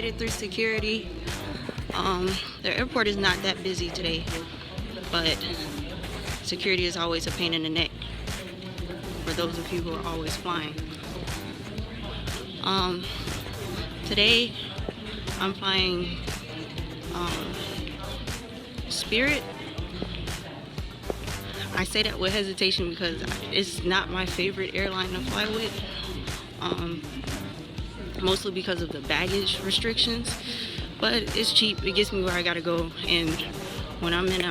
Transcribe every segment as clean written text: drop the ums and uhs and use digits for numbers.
made it through security. The airport is not that busy today, but security is always a pain in the neck for those of you who are always flying. Today I'm flying Spirit. I say that with hesitation because it's not my favorite airline to fly with, mostly because of the baggage restrictions, but it's cheap. It gets me where I gotta go, and when I'm in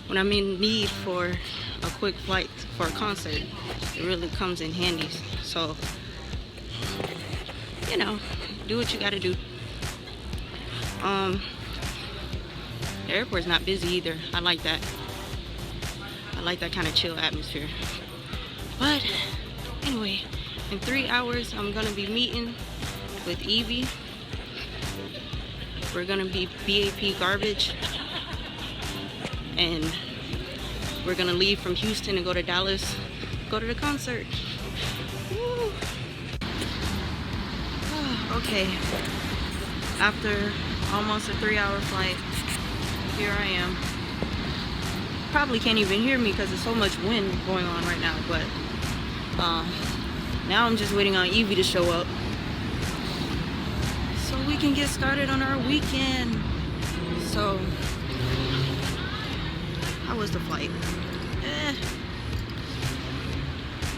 when I'm in need for a quick flight for a concert, it really comes in handy. So, you know, do what you gotta do. The airport's not busy either. I like that. I like that kind of chill atmosphere. But anyway, in 3 hours, I'm gonna be meeting with Evie. We're gonna be B.A.P garbage, and we're gonna leave from Houston and go to Dallas, go to the concert. Woo. Okay, after almost a 3-hour flight, here I am. Probably can't even hear me because there's so much wind going on right now, but now I'm just waiting on Evie to show up so we can get started on our weekend. So, how was the flight?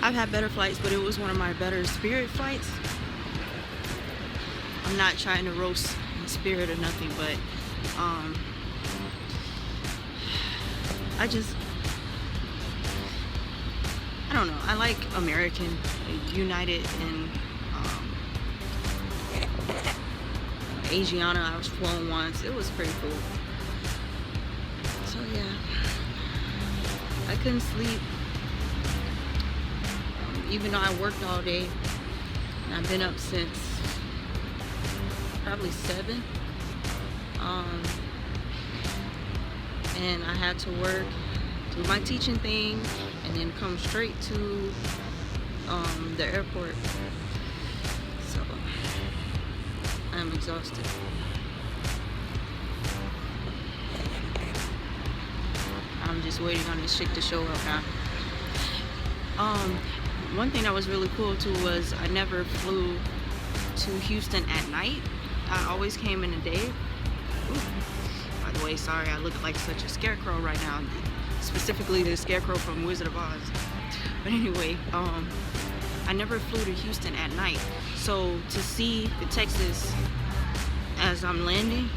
I've had better flights, but it was one of my better Spirit flights. I'm not trying to roast Spirit or nothing, but I don't know. I like American, United, and Asiana. I was flown once. It was pretty cool. So yeah, I couldn't sleep, even though I worked all day. And I've been up since probably 7. And I had to work, do my teaching thing, and then come straight to the airport. So I'm exhausted. I'm just waiting on this chick to show up now. One thing that was really cool too was I never flew to Houston at night. I always came in the day. Ooh. By the way, sorry, I look like such a scarecrow right now. Specifically the scarecrow from Wizard of Oz. But anyway, I never flew to Houston at night. So to see the Texas as I'm landing,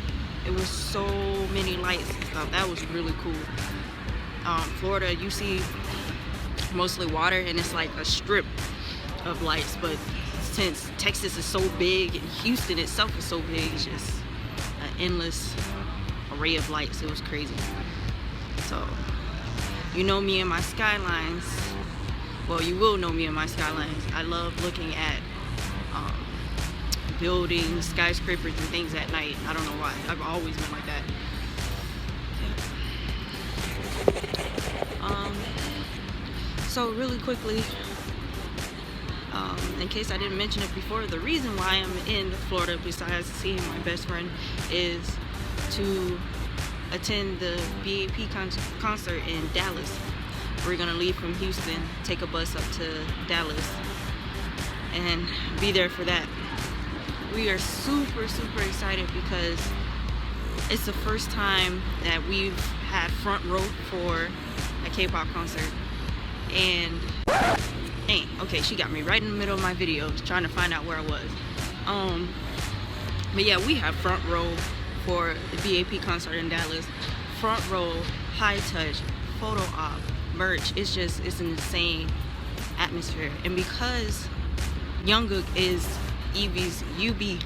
it was so many lights and stuff. That was really cool. Florida, you see mostly water, and it's like a strip of lights, but since Texas is so big and Houston itself is so big, it's just an endless array of lights. It was crazy. So, you know me and my skylines. Well, you will know me and my skylines. I love looking at buildings, skyscrapers, and things at night. I don't know why. I've always been like that. So really quickly, in case I didn't mention it before, the reason why I'm in Florida, besides seeing my best friend, is to attend the B.A.P concert in Dallas. We're gonna leave from Houston, take a bus up to Dallas, and be there for that. We are super excited because it's the first time that we've had front row for a K-pop concert. And hey, okay, she got me right in the middle of my video trying to find out where I was. But yeah, we have front row for the B.A.P concert in Dallas. Front row, high touch, photo op, merch. It's an insane atmosphere. And because Jungkook is Evie's UB,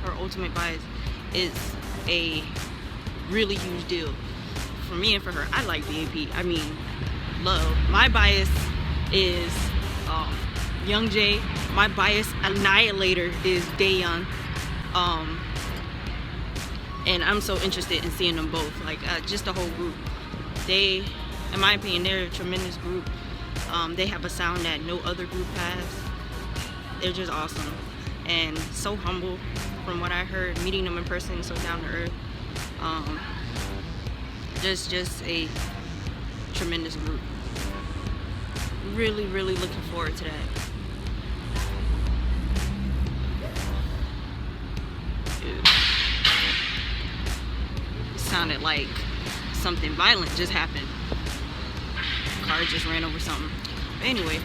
her ultimate bias, it's a really huge deal for me and for her. I like B.A.P. I mean, love. My bias is Young Jae. My bias annihilator is Daeyeon. And I'm so interested in seeing them both. Like just the whole group. They, in my opinion, they're a tremendous group. They have a sound that no other group has. they're just awesome and so humble. From what I heard, meeting them in person, so down to earth. Just a tremendous group. Really looking forward to that. Dude. It sounded like something violent just happened. Car just ran over something. But anyway,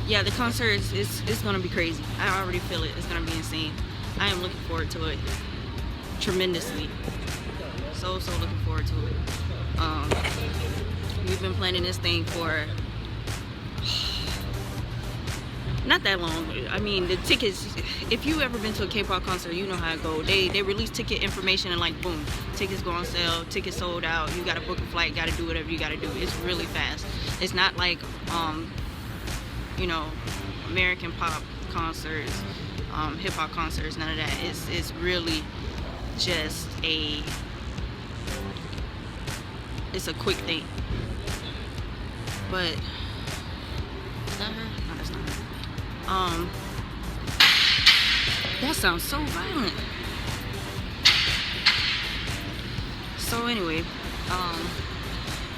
yeah, the concert is gonna be crazy. I already feel it. It's gonna be insane. I am looking forward to it tremendously. So looking forward to it. We've been planning this thing for not that long. I mean, the tickets, if you ever been to a K-pop concert, you know how it go. They release ticket information and like boom, tickets go on sale, tickets sold out, you gotta book a flight, gotta do whatever you gotta do. It's really fast. It's not like you know, American pop concerts, hip hop concerts, none of that. It's really just it's a quick thing. But is that her? No, that's not her. That sounds so violent. So anyway,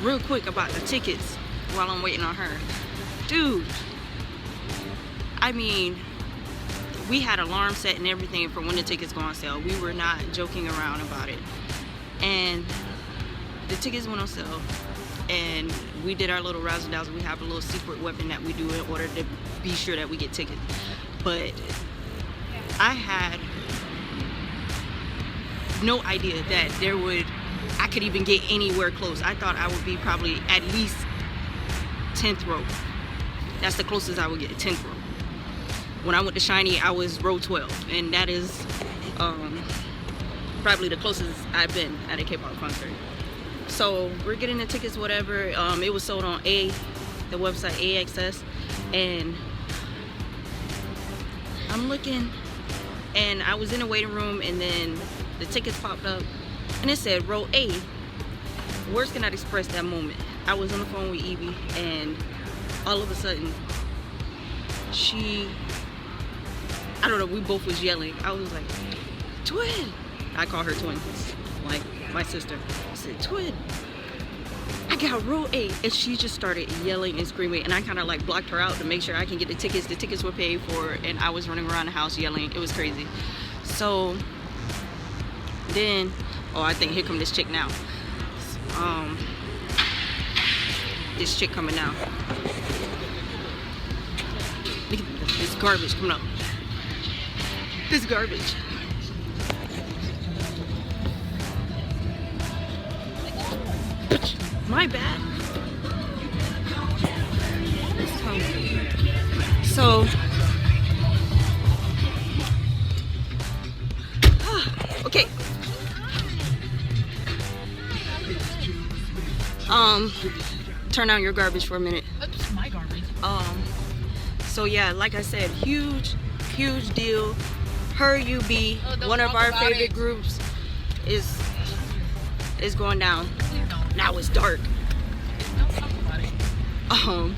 real quick about the tickets while I'm waiting on her. Dude, I mean, we had alarm set and everything for when the tickets go on sale. We were not joking around about it. And the tickets went on sale, and we did our little razzle dazzle. We have a little secret weapon that we do in order to be sure that we get tickets. But I had no idea that I could even get anywhere close. I thought I would be probably at least 10th row. That's the closest I would get, 10th row. When I went to Shiny, I was row 12, and that is probably the closest I've been at a K-pop concert. So we're getting the tickets, whatever. It was sold on the website AXS, and I'm looking, and I was in the waiting room, and then the tickets popped up, and it said row A. Words cannot express that moment. I was on the phone with Evie, and all of a sudden, I don't know, we both was yelling. I was like, twin. I call her twin, like my sister. I said, twin, I got row A. And she just started yelling and screaming, and I kind of like blocked her out to make sure I can get the tickets. The tickets were paid for, and I was running around the house yelling. It was crazy. So then, I think here come this chick now. This chick coming now. Look at this garbage coming up. This garbage. My bad. So, okay. Turn down your garbage for a minute. Oops, my garbage. So yeah, like I said, huge deal. Her UB, one of our favorite groups, is going down. Now it's dark. I'm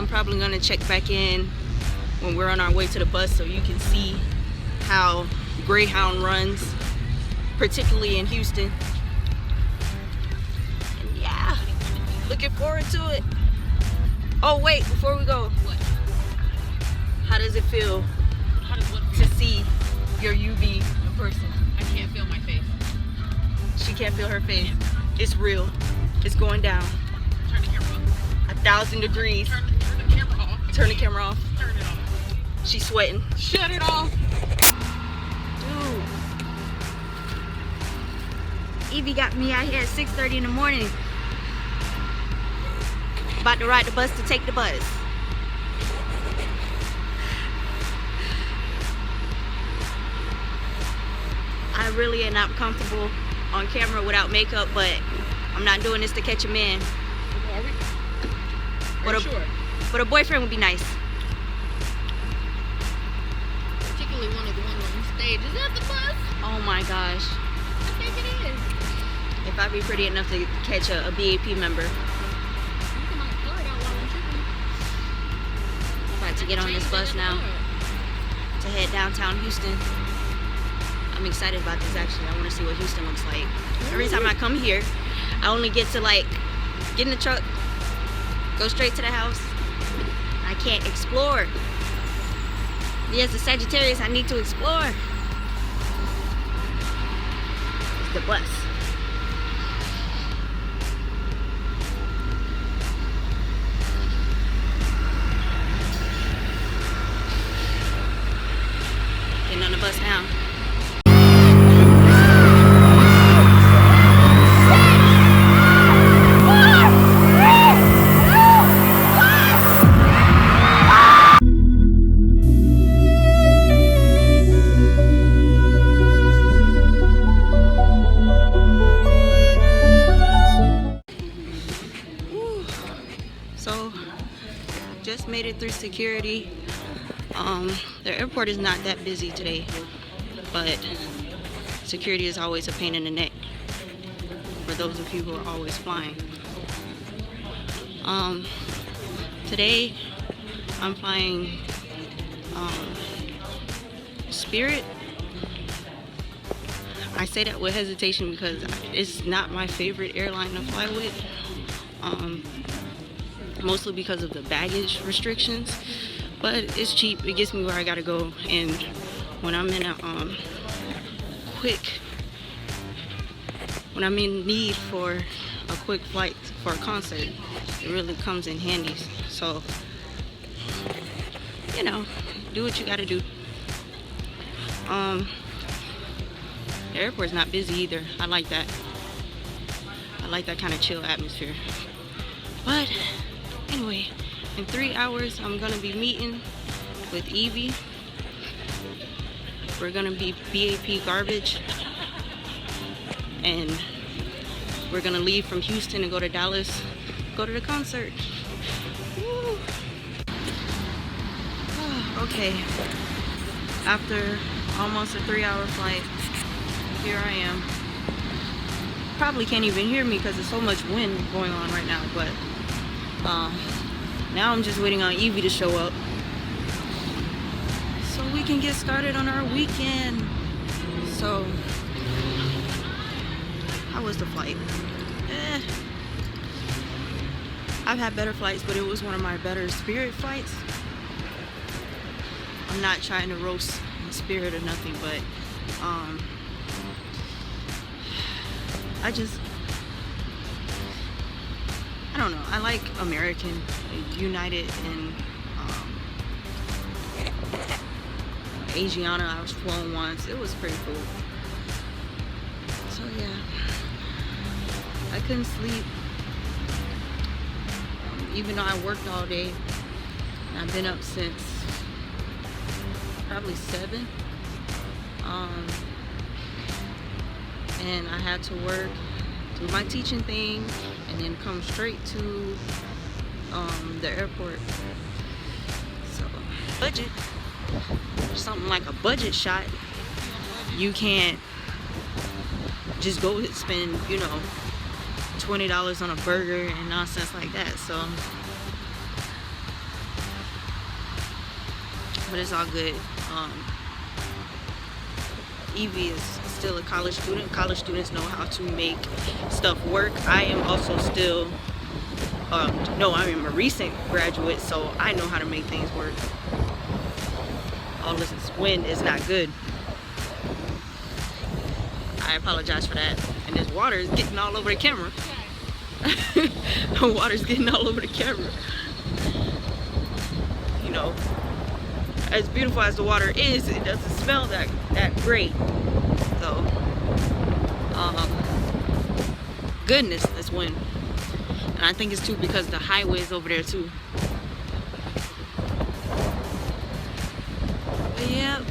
probably gonna check back in when we're on our way to the bus so you can see how Greyhound runs, particularly in Houston. And yeah, looking forward to it. Oh wait, before we go, What? how does it feel How does what to see your UV in person? I can't feel my face. She can't feel her face. It's real. It's going down. Turn the camera off. 1,000 degrees. Turn the camera off. Turn the camera off. Turn it off. She's sweating. Shut it off. Dude. Evie got me out here at 6:30 in the morning. About to ride the bus to take the bus. I really am not comfortable on camera without makeup, but I'm not doing this to catch a man. Are we? But Are you sure? But a boyfriend would be nice. Particularly one of the ones on the stage. Is that the bus? Oh my gosh. I think it is. If I'd be pretty enough to catch a B.A.P member. You can like blur it out while I'm tripping. to get on this bus now to head downtown Houston. I'm excited about this actually. I want to see what Houston looks like. Every time I come here, I only get to like get in the truck, go straight to the house. I can't explore. Yes, the Sagittarius, I need to explore. It's the bus. Getting on the bus now. So, just made it through security. The airport is not that busy today, but security is always a pain in the neck for those of you who are always flying. Today I'm flying Spirit. I say that with hesitation because it's not my favorite airline to fly with. Mostly because of the baggage restrictions, but it's cheap. It gets me where I gotta go, and when I'm in when I'm in need for a quick flight for a concert, it really comes in handy. So, you know, do what you gotta do. The airport's not busy either. I like that. I like that kind of chill atmosphere. But anyway, in 3 hours, I'm gonna be meeting with Evie. We're gonna be B.A.P garbage, and we're gonna leave from Houston and go to Dallas, go to the concert. Woo. Okay, after almost a 3-hour flight, here I am. Probably can't even hear me because there's so much wind going on right now, but now I'm just waiting on Evie to show up so we can get started on our weekend. So, how was the flight? I've had better flights, but it was one of my better Spirit flights. I'm not trying to roast Spirit or nothing, but I don't know. I like American, United, and Asiana. I was flown once. It was pretty cool. So yeah, I couldn't sleep, even though I worked all day. I've been up since probably 7. And I had to work, do my teaching thing, and then come straight to the airport. So, budget, something like a budget shot, you can't just go spend, you know, $20 on a burger and nonsense like that. So, but it's all good. Evie is still a college student. College students know how to make stuff work. I am also still, no, I am a recent graduate, so I know how to make things work. All this wind is not good. I apologize for that. And this water is getting all over the camera. The water's getting all over the camera. You know, as beautiful as the water is, it doesn't smell that great. So, goodness, this wind. And I think it's too because the highway is over there too. But yeah.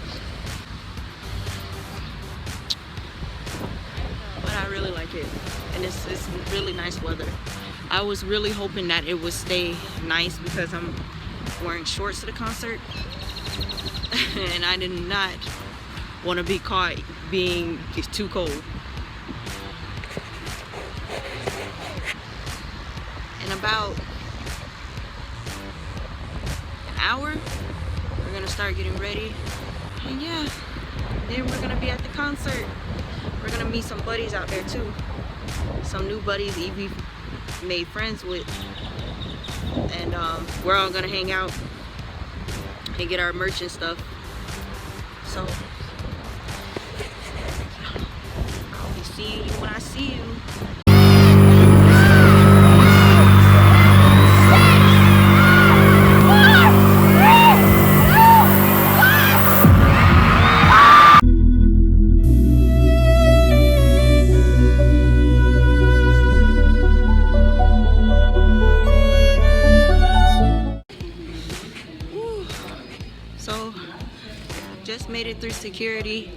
But I really like it. And it's really nice weather. I was really hoping that it would stay nice because I'm wearing shorts to the concert. And I did not want to be caught being too cold. In about an hour. We're gonna start getting ready. And yeah, then we're gonna be at the concert. We're gonna meet some buddies out there too. Some new buddies Evie made friends with. And we're all gonna hang out and get our merch and stuff. So I'll be seeing you when I see you. So just made it through security.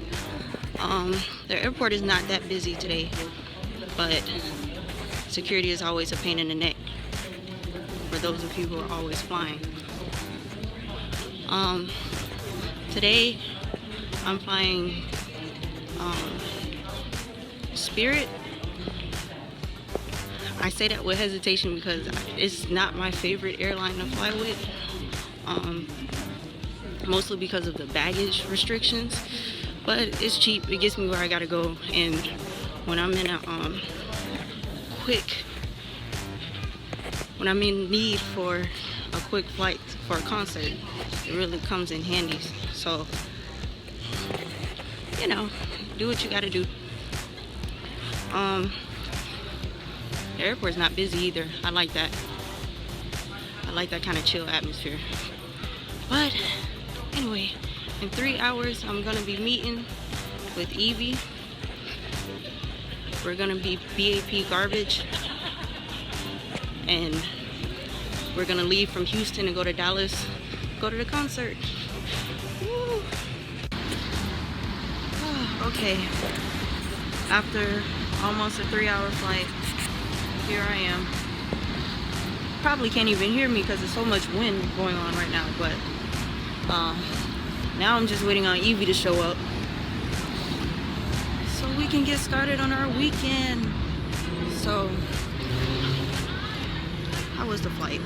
The airport is not that busy today, but security is always a pain in the neck for those of you who are always flying. Today I'm flying Spirit. I say that with hesitation because it's not my favorite airline to fly with. Mostly because of the baggage restrictions, but it's cheap. It gets me where I gotta go, and when I'm in when I'm in need for a quick flight for a concert, it really comes in handy. So, you know, do what you gotta do. The airport's not busy either. I like that. I like that kind of chill atmosphere. But anyway, in 3 hours, I'm gonna be meeting with Evie. We're gonna be B.A.P garbage, and we're gonna leave from Houston and go to Dallas, go to the concert. Woo. Okay, after almost a 3-hour flight, here I am. Probably can't even hear me because there's so much wind going on right now, but now I'm just waiting on Evie to show up so we can get started on our weekend. So, how was the flight?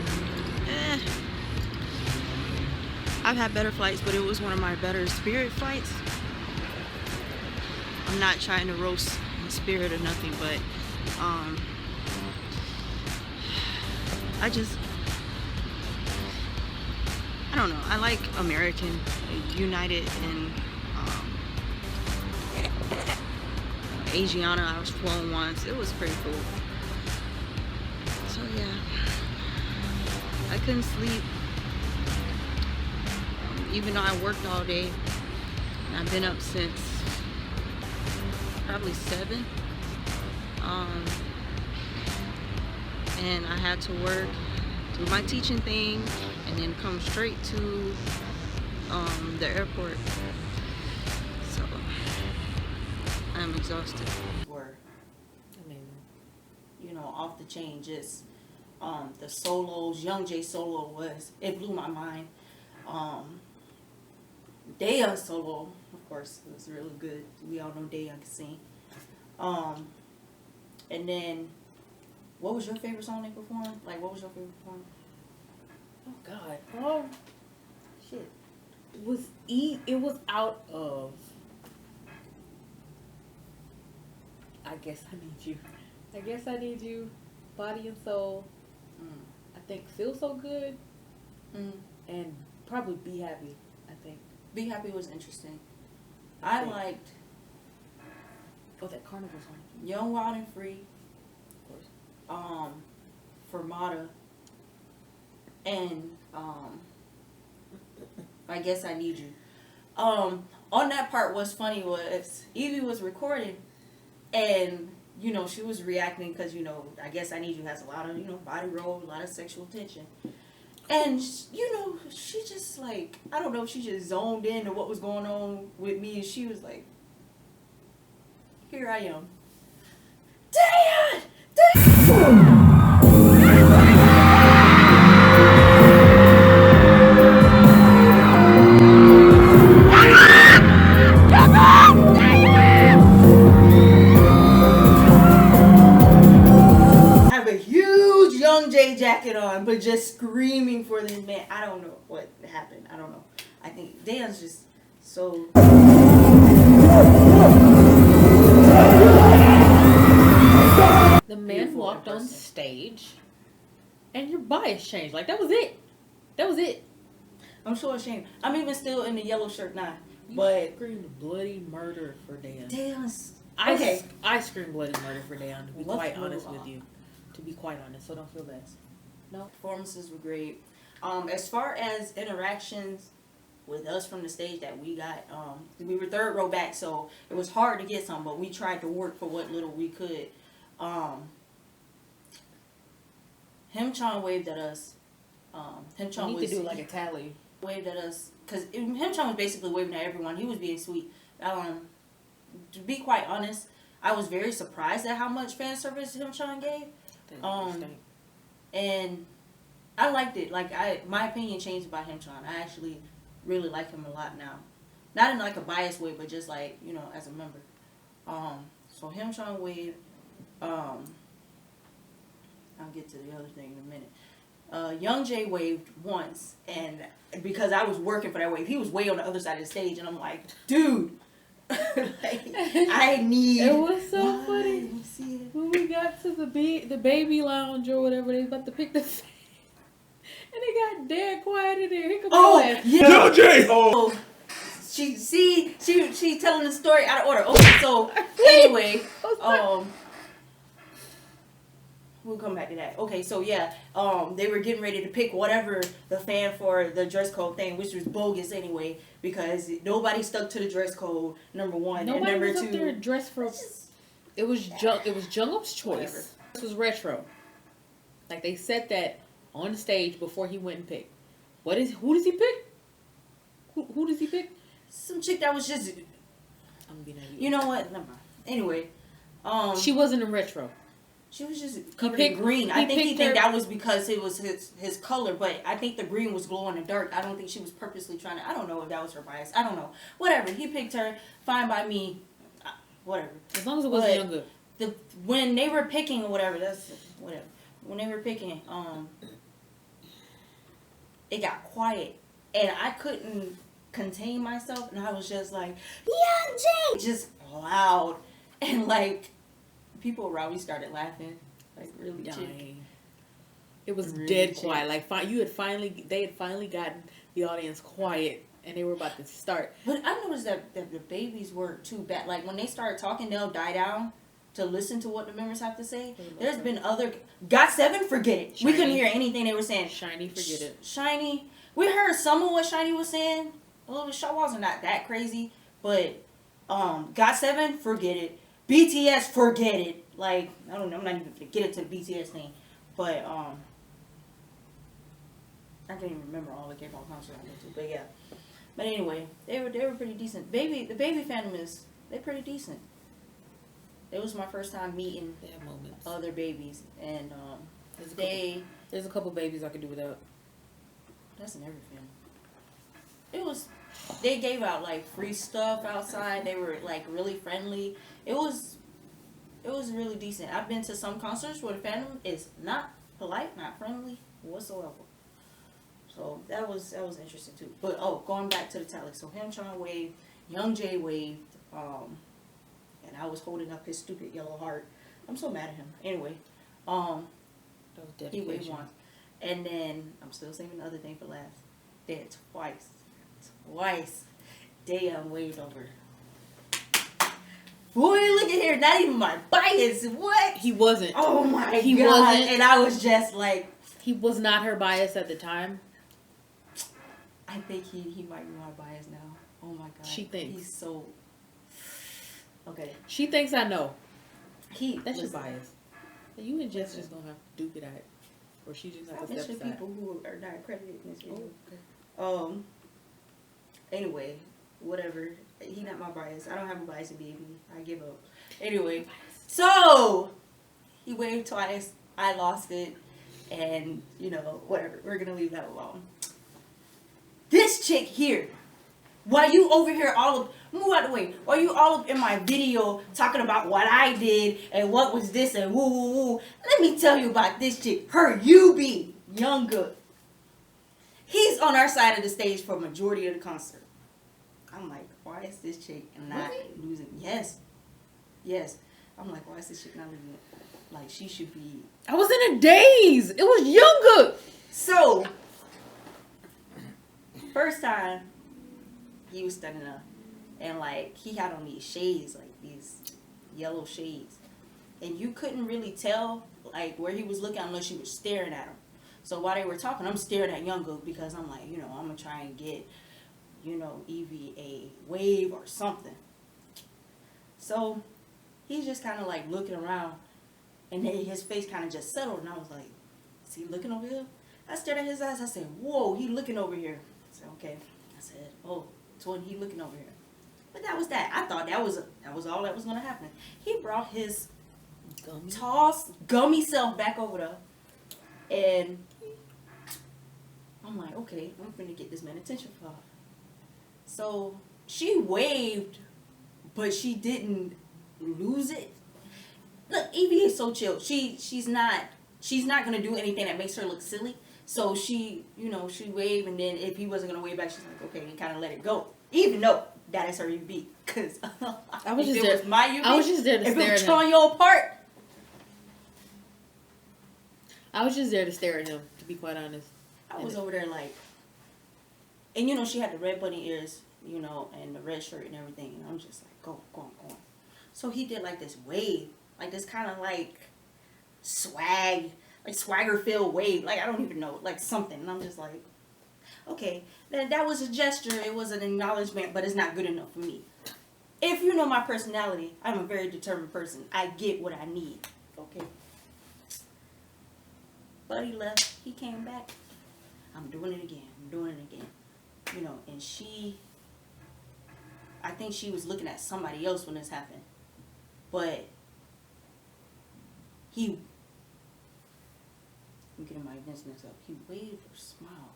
I've had better flights, but it was one of my better Spirit flights. I'm not trying to roast Spirit or nothing, but I don't know. I like American, United, and Asiana. I was flown once. It was pretty cool. So yeah, I couldn't sleep, even though I worked all day. And I've been up since probably 7. And I had to work, do my teaching thing, and then come straight to the airport. So I'm exhausted. Were, I mean, you know, off the chain. Just the solos, Young J solo it blew my mind. Daya's solo, of course, it was really good. We all know Daya can sing. And then, what was your favorite song they performed? Like, what was your favorite performance? Oh God. Shit. It was out of I Guess I Need You. I Guess I Need You, Body and Soul. I think Feel So Good. And probably Be Happy, I think. Be Happy was interesting. I liked that Carnival song. Young, Wild and Free. Of course. Fermata. And I Guess I Need You. On that part, what's funny was Evie was recording, and you know she was reacting because you know I Guess I Need You has a lot of body roll, a lot of sexual tension, and she just like I don't know, she just zoned in to what was going on with me, and she was like, "Here I am, Dad, Dad." J jacket on, but just screaming for this man. I don't know what happened. I don't know. I think Dan's just so. The man walked on stage, and your bias changed. Like, that was it. That was it. I'm so ashamed. I'm even still in the yellow shirt now. You But screamed bloody murder for Dan. Dan's Okay. I screamed bloody murder for Dan, to be Let's quite move honest on. with you. To be quite honest, so don't feel bad. No. performances were great. As far as interactions with us from the stage that we got, we were third row back, so it was hard to get some, but we tried to work for what little we could. Him-chan waved at us. Him-chan We need to do like a tally. waved at us, because Him-chan was basically waving at everyone. He was being sweet. To be quite honest, I was very surprised at how much fan service Him-chan gave. And I liked it. Like, my opinion changed about Him-chan. I actually really like him a lot now. Not in like a biased way, but just like, you know, as a member. So Him-chan waved. I'll get to the other thing in a minute. Young Jay waved once, and because I was working for that wave, he was way on the other side of the stage, and I'm like, dude, like, I need. It was so funny when we got to the baby lounge or whatever. They was about to pick the, and they got dead quiet in there. Here come Young Jay. Oh, she telling the story out of order. Okay, so anyway, we'll come back to that. Okay, so yeah, they were getting ready to pick whatever the fan for the dress code thing, which was bogus anyway, because nobody stuck to the dress code. Number one, Nobody and number was two, up there dressed for. It was Jungkook's choice. Whatever. This was retro. Like, they said that on the stage before he went and picked. Who does he pick? Who does he pick? some chick that was just. I'm being You know what? Never mind. Anyway, she wasn't in retro. she was just covered in green. I think he think that was because it was his color, but I think the green was glow in the dark. I don't think she was purposely trying to. I don't know if that was her bias. I don't know. Whatever. He picked her. Fine by me. Whatever. As long as it wasn't younger. When they were picking or whatever, that's whatever. When they were picking, it got quiet, and I couldn't contain myself, and I was just like, Young Jay, just loud, and like people around me started laughing, like really Dying. It was really dead chick. quiet. Like, they had finally gotten the audience quiet, and they were about to start. But I noticed that the babies weren't too bad. Like, when they start talking, they'll die down to listen to what the members have to say. There's been other. GOT7, forget it. Shiny. We couldn't hear anything they were saying. Shiny, forget it. Shiny. We heard some of what Shiny was saying. A little bit. Shaw wasn't not that crazy, but GOT7, forget it. BTS, forget it. Like, I don't know. I'm not even gonna get into the BTS thing, but I can't even remember all the K-pop concerts I went to. But yeah. But anyway, they were pretty decent. The baby fandom they're pretty decent. It was my first time meeting They have moments. other babies, and There's a couple babies I could do without. that's in everything. They gave out like free stuff outside. They were like really friendly. It was really decent. I've been to some concerts where the fandom is not polite, not friendly whatsoever. So that was interesting too. But going back to the tally. So Him-chan waved, Young Jay waved, and I was holding up his stupid yellow heart. I'm so mad at him. Anyway, That was dedication. he waved once. And then I'm still saving the other thing for last. Then twice. Dayon waved over. Boy, look at here. Not even my bias. What? He wasn't. Oh my He God. wasn't. And I was just like. He was not her bias at the time. I think he might be my bias now. Oh my God. She thinks. He's so. Okay. She thinks I know. listen, That's your bias. You and Jess just gonna have to duke it out. Or she just have to step aside. people who are not credited in this video. Oh, okay. Anyway, whatever. He not my bias. I don't have a bias in B.A.P. I give up. Anyway, so he waved twice. I lost it, and whatever. We're gonna leave that alone. This chick here, While you over here move out the way. While you all up in my video talking about what I did and what was this and woo woo woo. Let me tell you about this chick. Her UB, Young Good. He's on our side of the stage for a majority of the concert. I'm like, why is this chick not losing? Yes. I'm like, why is this chick not losing? Like, she should be. I was in a daze. It was Younger. So, first time, he was standing up. And, like, he had on these shades, like, these yellow shades. And you couldn't really tell, like, where he was looking unless you were staring at him. So, while they were talking, I'm staring at Younger because I'm like, I'm going to try and get, Evie a wave or something. So, he's just kind of, like, looking around. And then his face kind of just settled. And I was like, is he looking over here? I stared at his eyes. I said, whoa, he looking over here. I said, okay. I said, oh, Twin, he looking over here. But that was that. I thought that was all that was going to happen. He brought his gummy self back over there. And I'm like, okay, I'm finna get this man attention for her. So she waved, but she didn't lose it. Look, Evie is so chill. She's not gonna do anything that makes her look silly. So she waved, and then if he wasn't gonna wave back, she's like, okay, and kind of let it go. Even though that is her UB, because I was just there. Was my UB, I was just there to if stare it was at him. tearing you apart. I was just there to stare at him, to be quite honest. I was over there like, and she had the red bunny ears, and the red shirt and everything, and I'm just like, go on. So he did like this wave. Like this kind of like swagger filled wave. Like I don't even know, like something. And I'm just like, okay, that was a gesture. It was an acknowledgement, but it's not good enough for me. If you know my personality, I'm a very determined person. I get what I need. Okay. Buddy left. He came back. I'm doing it again. And I think she was looking at somebody else when this happened. But I'm getting my events mixed up. He waved or smiled?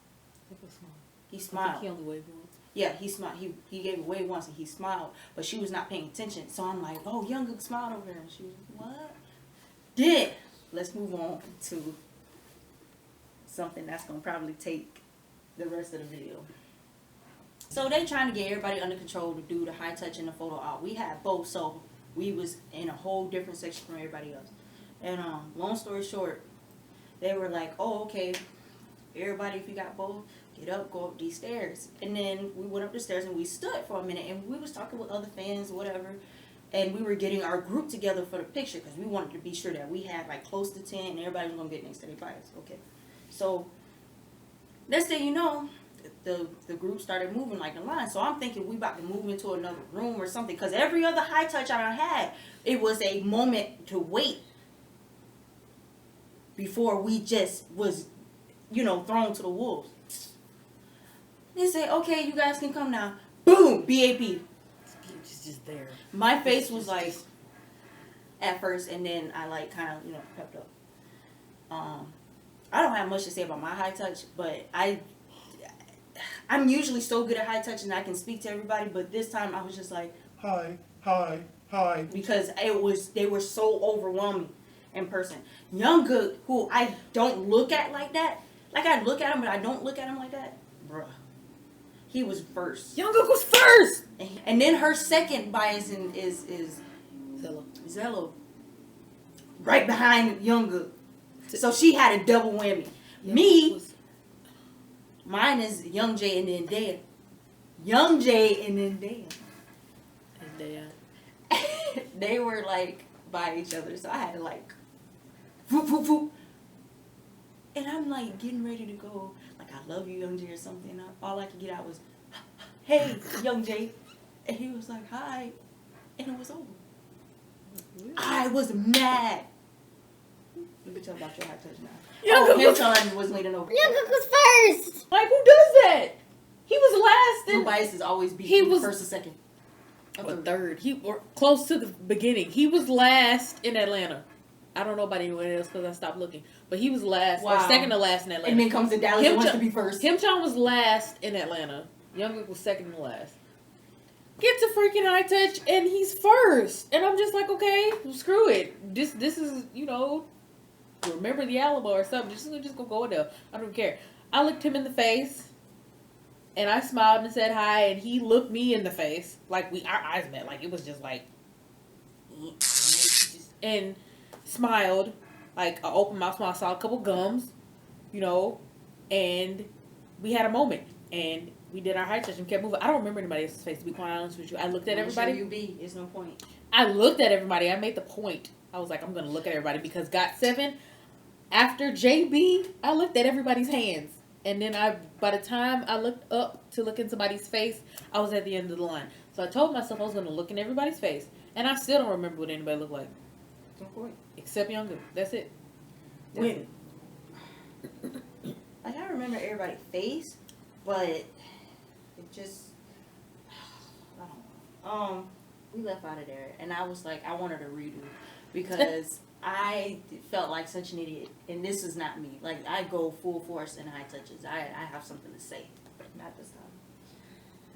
He smiled. He only waved once. Yeah, he smiled. He gave a wave once and he smiled, but she was not paying attention. So I'm like, oh, Younger smiled over there. And she was like, what? Then, let's move on to something that's going to probably take the rest of the video. So they trying to get everybody under control to do the high touch and the photo op. We had both, so we was in a whole different section from everybody else. And long story short, they were like, oh, okay, everybody, if you got both, get up, go up these stairs. And then we went up the stairs and we stood for a minute and we was talking with other fans or whatever. And we were getting our group together for the picture because we wanted to be sure that we had like close to 10 and everybody was going to get next to their bikes. Okay. So, next thing you know, the group started moving like a line. So I'm thinking we about to move into another room or something. Because every other high touch I had, it was a moment to wait before we just was, thrown to the wolves. They say, okay, you guys can come now. Boom, B.A.P. It's just there. My face was like, at first, and then I like kind of, pepped up. I don't have much to say about my high touch, but I'm usually so good at high touch and I can speak to everybody, but this time I was just like, hi. Because they were so overwhelming in person. Younger, who I don't look at like that, like I look at him, but I don't look at him like that, bruh. He was first. Younger was first! And then her second bias is Zello. Right behind Younger. So she had a double whammy. Mine is Young J and then Dan. Young J and then Dan. And Dan. They were like by each other, so I had to like, whoop, whoop, whoop. And I'm like getting ready to go, like I love you, Young J or something. All I could get out was, hey, Young J. And he was like, hi. And it was over. I was mad. Let me tell about your high touch now. His time was leading over. Younger was first. Like, who does that? He was last. No bias is always be first or second. Or third. Or close to the beginning. He was last in Atlanta. I don't know about anyone else because I stopped looking. But he was last, or second to last in Atlanta. And then comes to Dallas and wants to be first. Kim Chong was last in Atlanta. Younger was second to last. gets a freaking high touch, and he's first. And I'm just like, okay, well, screw it. This is, remember the Alamo or something. Just go in there. I don't care. I looked him in the face, and I smiled and said hi, and he looked me in the face. Like, our eyes met. Like, it was just like, and smiled. Like, I opened my mouth, saw a couple gums, and we had a moment. And we did our high touch and kept moving. I don't remember anybody else's face, to be quite honest with you. I looked at everybody. Sure you be. There's no point. I looked at everybody. I made the point. I was like, I'm going to look at everybody because got 7. After JB, I looked at everybody's hands. And then by the time I looked up to look in somebody's face, I was at the end of the line. So I told myself I was going to look in everybody's face. And I still don't remember what anybody looked like. No point. Except Younger. That's it. Wait. Like, I remember everybody's face, but it just, I don't know. We left out of there, and I was like, I wanted a redo because I felt like such an idiot, and this is not me. Like, I go full force in high touches. I have something to say, but not this time.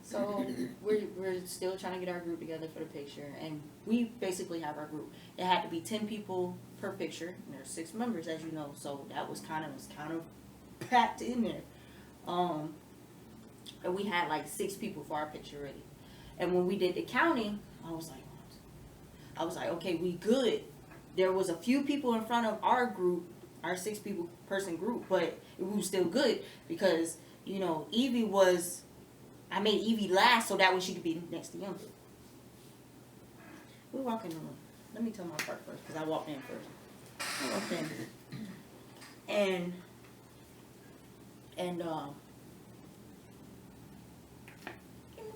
So we're still trying to get our group together for the picture, and we basically have our group. It had to be 10 people per picture, and there's 6 members, as you know, so that was kind of packed in there. And we had like 6 people for our picture ready. And when we did the counting, I was like, okay, we good. There was a few people in front of our group, our 6 person group, but we were still good because, Evie was, I made Evie last so that way she could be next to Younger. We walk in the room. Let me tell my part first because I walked in first. I walked in. And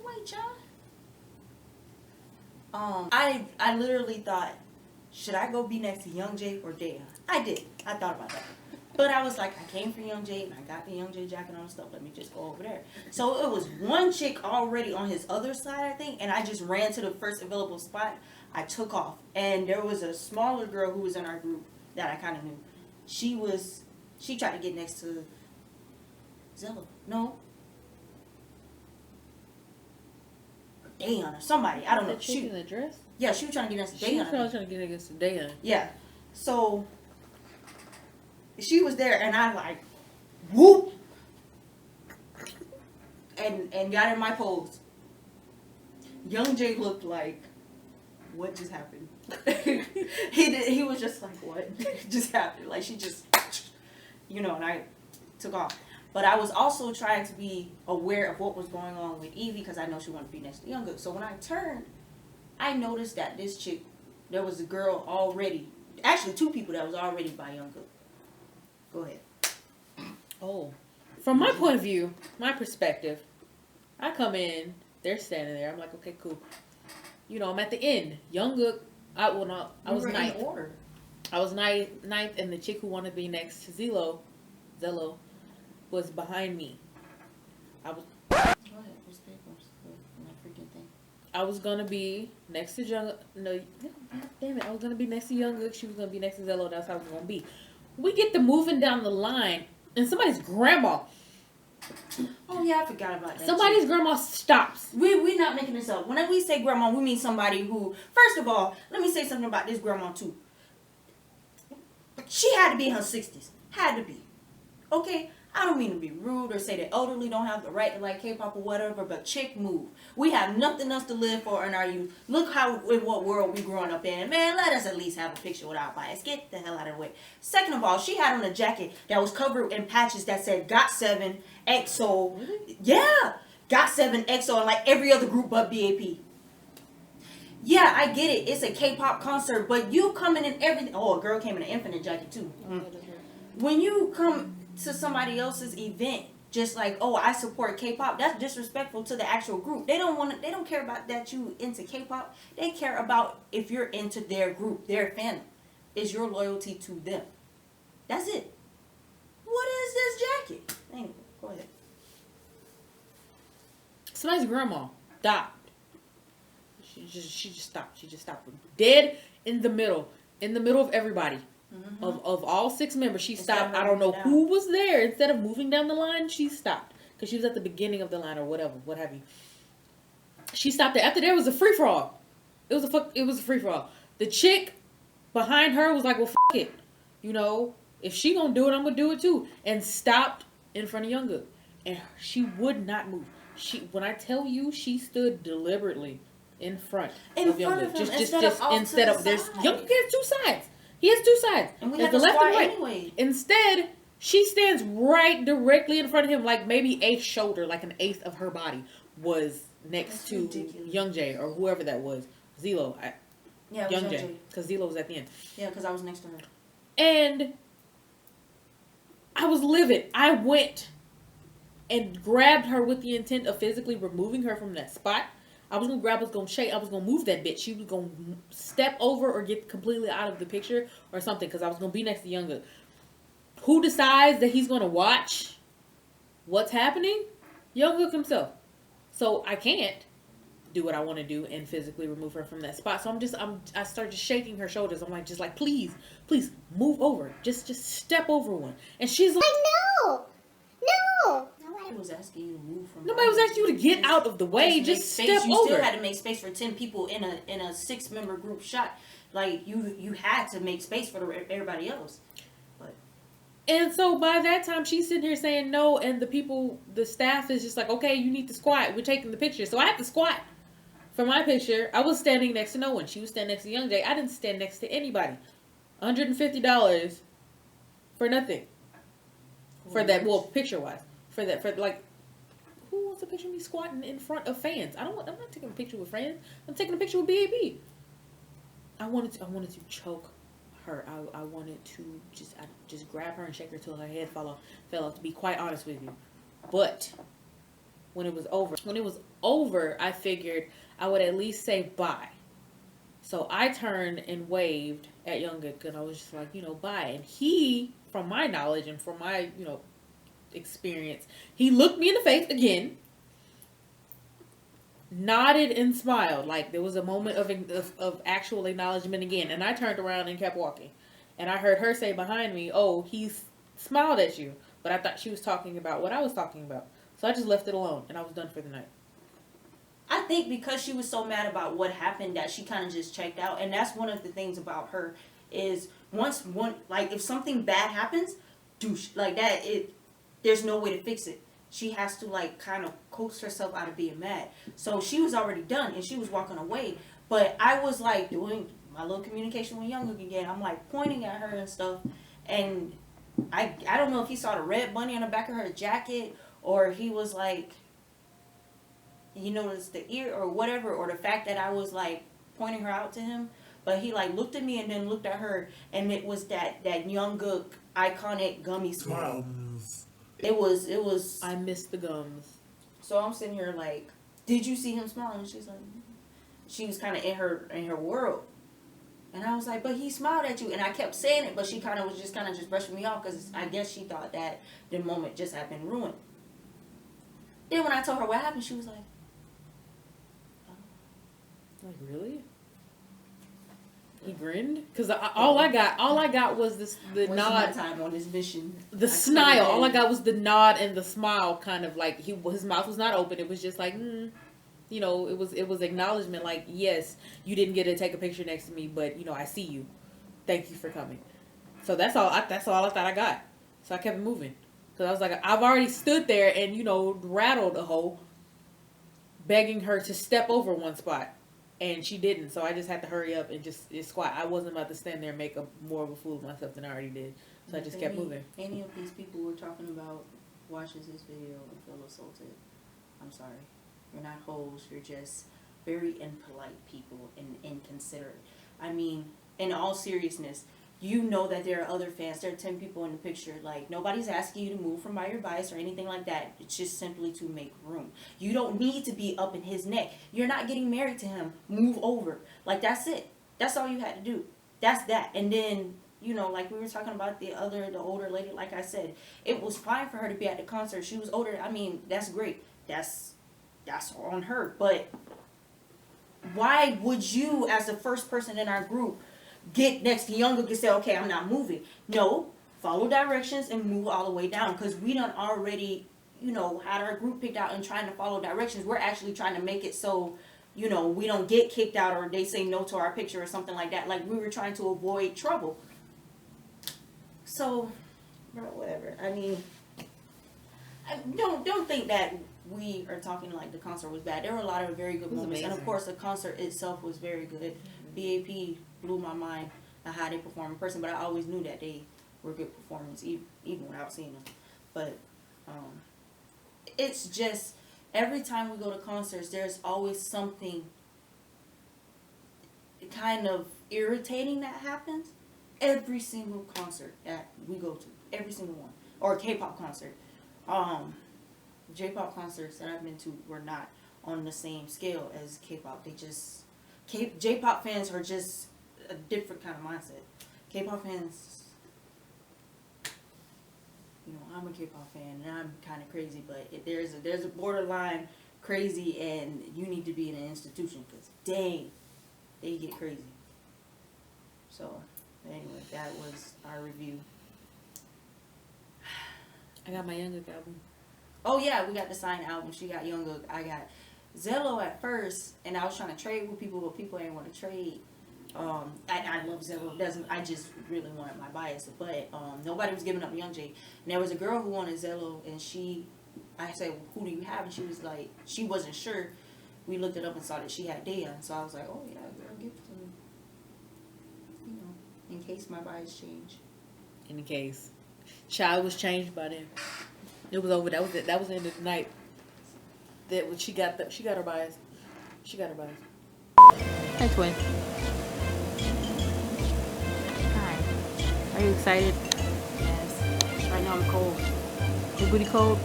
wait, John. I literally thought, should I go be next to Young Jay or Dayon? I did. I thought about that. But I was like, I came for Young Jay and I got the Young Jay jacket on and stuff. Let me just go over there. So it was one chick already on his other side, I think, and I just ran to the first available spot. I took off. And there was a smaller girl who was in our group that I kind of knew. She tried to get next to Zella. No. Dayon or somebody. I don't know. The chick in the dress? Yeah, she was trying to get next to Dayon. She was probably trying to get next to Dayon. Yeah. So she was there and I like whoop and got in my pose. Young Jay looked like, what just happened? He was just like, what just happened? Like she just and I took off. But I was also trying to be aware of what was going on with Evie because I know she wanted to be next to Younger. So when I turned, I noticed that this chick, there was a girl already, actually 2 people that was already by Younger. Go ahead. Oh. From my point of view, my perspective, I come in, they're standing there. I'm like, okay, cool. I'm at the end. Younger, I was ninth. Order. I was ninth, and the chick who wanted to be next to Zello, was behind me. Go ahead. What's the papers? My freaking thing. I was gonna be next to Young. No, damn it! I was gonna be next to Younger. She was gonna be next to Zello. That's how it was gonna be. We get to moving down the line, and somebody's grandma. Oh yeah, I forgot about that. Somebody's grandma stops. We not making this up. Whenever we say grandma, we mean somebody who. First of all, let me say something about this grandma too. She had to be in her 60s. Had to be. Okay. I don't mean to be rude or say that elderly don't have the right to like K-pop or whatever, but chick move. We have nothing else to live for in our youth. Look in what world we growing up in. Man, let us at least have a picture without bias. Get the hell out of the way. Second of all, she had on a jacket that was covered in patches that said GOT7, EXO. Really? Yeah. GOT7, EXO, and like every other group but B.A.P. Yeah, I get it. It's a K-pop concert, but you coming in everything. Oh, a girl came in an Infinite jacket too. When you come to somebody else's event, just like, oh, I support K-pop, that's disrespectful to the actual group. They don't care about that you into K-pop. They care about if you're into their group, their fandom. Is your loyalty to them. That's it. What is this jacket? Anyway, go ahead. Somebody's grandma stopped. She just stopped. She just stopped. Dead in the middle of everybody. Mm-hmm. Of all 6 members, she stopped. I don't know who was there. Instead of moving down the line, she stopped because she was at the beginning of the line or whatever, what have you. She stopped it. After there was a free for all. It was a free for all. The chick behind her was like, well, it. You know, if she gonna do it, I'm gonna do it too. And stopped in front of Younggood. And she would not move. When I tell you, she stood deliberately in front of Younggood. Instead of there's Younggood has two sides. He has two sides. And we there's have the to left and right. anyway. Instead, she stands right directly in front of him, like maybe eighth shoulder, like an eighth of her body was next to ridiculous. Young Jay or whoever that was. Zelo. Young Jay. Because Zelo was at the end. Yeah, because I was next to her. And I was livid. I went and grabbed her with the intent of physically removing her from that spot. I was gonna grab, I was gonna shake, I was gonna move that bitch. She was gonna step over or get completely out of the picture or something because I was gonna be next to Younggood. Who decides that he's gonna watch what's happening? Younggood himself. So I can't do what I want to do and physically remove her from that spot. So I start just shaking her shoulders. I'm like, please move over. Just step over one. And she's like, no. Nobody was asking you to move from. Nobody was asking you to get out of the way. Just step over. You still had to make space for 10 people in a 6-member group shot. Like you had to make space for everybody else. But and so by that time she's sitting here saying no, and the staff is just like, okay, you need to squat. We're taking the picture, so I have to squat. For my picture, I was standing next to no one. She was standing next to Young Jay. I didn't stand next to anybody. $150 for nothing. For that, well, picture-wise. For like, who wants a picture of me squatting in front of fans? I'm not taking a picture with friends. I'm taking a picture with B.A.P. I wanted to choke her. I wanted to just grab her and shake her till her head fell off, to be quite honest with you. But when it was over, I figured I would at least say bye. So I turned and waved at Younggood, and I was just like, bye. And he, from my knowledge and from my, experience, he looked me in the face again, nodded and smiled. Like there was a moment of actual acknowledgement again. And I turned around and kept walking. And I heard her say behind me, oh, he smiled at you. But I thought she was talking about what I was talking about. So I just left it alone, and I was done for the night. I think because she was so mad about what happened that she kind of just checked out. And that's one of the things about her is if something bad happens, like that, there's no way to fix it. She has to kind of coax herself out of being mad. So she was already done and she was walking away. But I was doing my little communication with Younggood again. I'm pointing at her and stuff. And I don't know if he saw the red bunny on the back of her jacket or he was he noticed the ear or whatever, or the fact that I was pointing her out to him. But he looked at me and then looked at her, and it was that Younggood iconic gummy smile. It was. I missed the gums. So I'm sitting here did you see him smile? And she's she was kind of in her world, and I was but he smiled at you, and I kept saying it, but she was just brushing me off because I guess she thought that the moment just had been ruined. Then when I told her what happened, she was like, really? He grinned? Because all I got was the nod. My time on this mission. The smile. All I got was the nod and the smile, kind of his mouth was not open. It was just it was acknowledgement. Yes, you didn't get to take a picture next to me, but I see you. Thank you for coming. So that's all I thought I got. So I kept moving. Because I was I've already stood there and rattled a hoe, begging her to step over one spot. And she didn't, so I just had to hurry up and just squat. I wasn't about to stand there and make more of a fool of myself than I already did. So I just kept moving. Any of these people we're talking about watches this video and feel assaulted, I'm sorry. You're not hoes. You're just very impolite people and inconsiderate. I mean, in all seriousness, that there are other fans. There are 10 people in the picture. Nobody's asking you to move from by your bias or anything like that. It's just simply to make room. You don't need to be up in his neck. You're not getting married to him. Move over. That's it. That's all you had to do. That's that. And then, we were talking about the older lady, like I said, it was fine for her to be at the concert. She was older. I mean, that's great. That's on her. But why would you, as the first person in our group, get next to Younggood and say, okay, I'm not moving? No, follow directions and move all the way down, because we done already had our group picked out and trying to follow directions. We're actually trying to make it so, we don't get kicked out or they say no to our picture or something like that. Like, we were trying to avoid trouble. So, bro, whatever. I mean, don't think that we are talking like the concert was bad. There were a lot of very good moments. And, of course, the concert itself was very good. B.A.P blew my mind on how they perform in person. But I always knew that they were good performers, even without seeing them. But it's just, every time we go to concerts, there's always something kind of irritating that happens. Every single concert that we go to, every single one, or a K-pop concert. J-pop concerts that I've been to were not on the same scale as K-pop. J-pop fans are just a different kind of mindset. K-pop fans, I'm a K-pop fan and I'm kind of crazy, but there's a borderline crazy, and you need to be in an institution because dang, they get crazy. So anyway, that was our review. I got my Youngkook album. Oh yeah, we got the signed album. She got Youngkook. I got Zello at first, and I was trying to trade with people, but people ain't want to trade. I love Zello. I just really wanted my bias, but nobody was giving up Young J. And there was a girl who wanted Zello, and I said, well, who do you have? And she was like, she wasn't sure. We looked it up and saw that she had Dayon, so I was like, oh yeah, girl, give it to me. In case my bias change. In case. Child was changed by then. It was over. That was it. That was the end of the night. That when she got her bias. She got her bias. Hey, twin. Hi. Are you excited? Yes. Right now I'm cold. Your booty cold?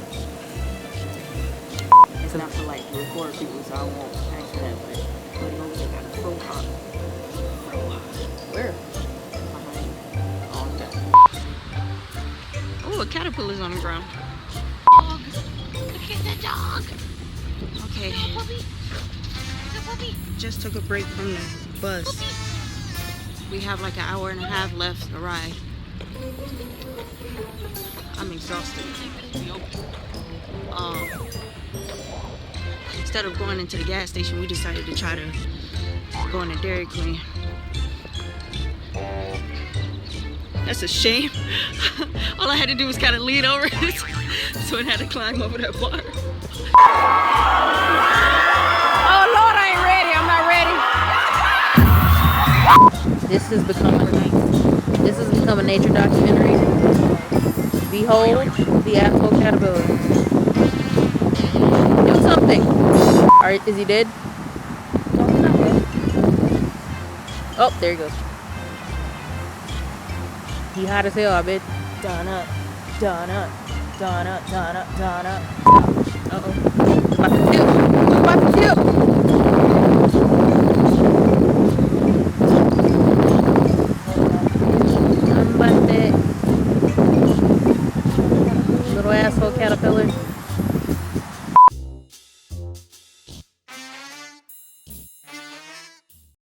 It's not for like to record people, so I won't answer that. But over there got a so hot. So hot. Where? Oh, a caterpillar's on the ground. Dog. Look at the dog. Okay. Puppy. Puppy. Just took a break from the bus. Puppy. We have like an hour and a half left to ride. I'm exhausted. Instead of going into the gas station, we decided to try to go into Dairy Queen. That's a shame. All I had to do was kind of lean over it, so it had to climb over that bar. Oh Lord, I ain't ready. I'm not ready. This has become a nature documentary. Behold the asshole caterpillar. Do something. Alright, is he dead? No, he's not dead. Oh, there he goes. He hot as hell, I bet. Done up. Uh-oh. About to tip.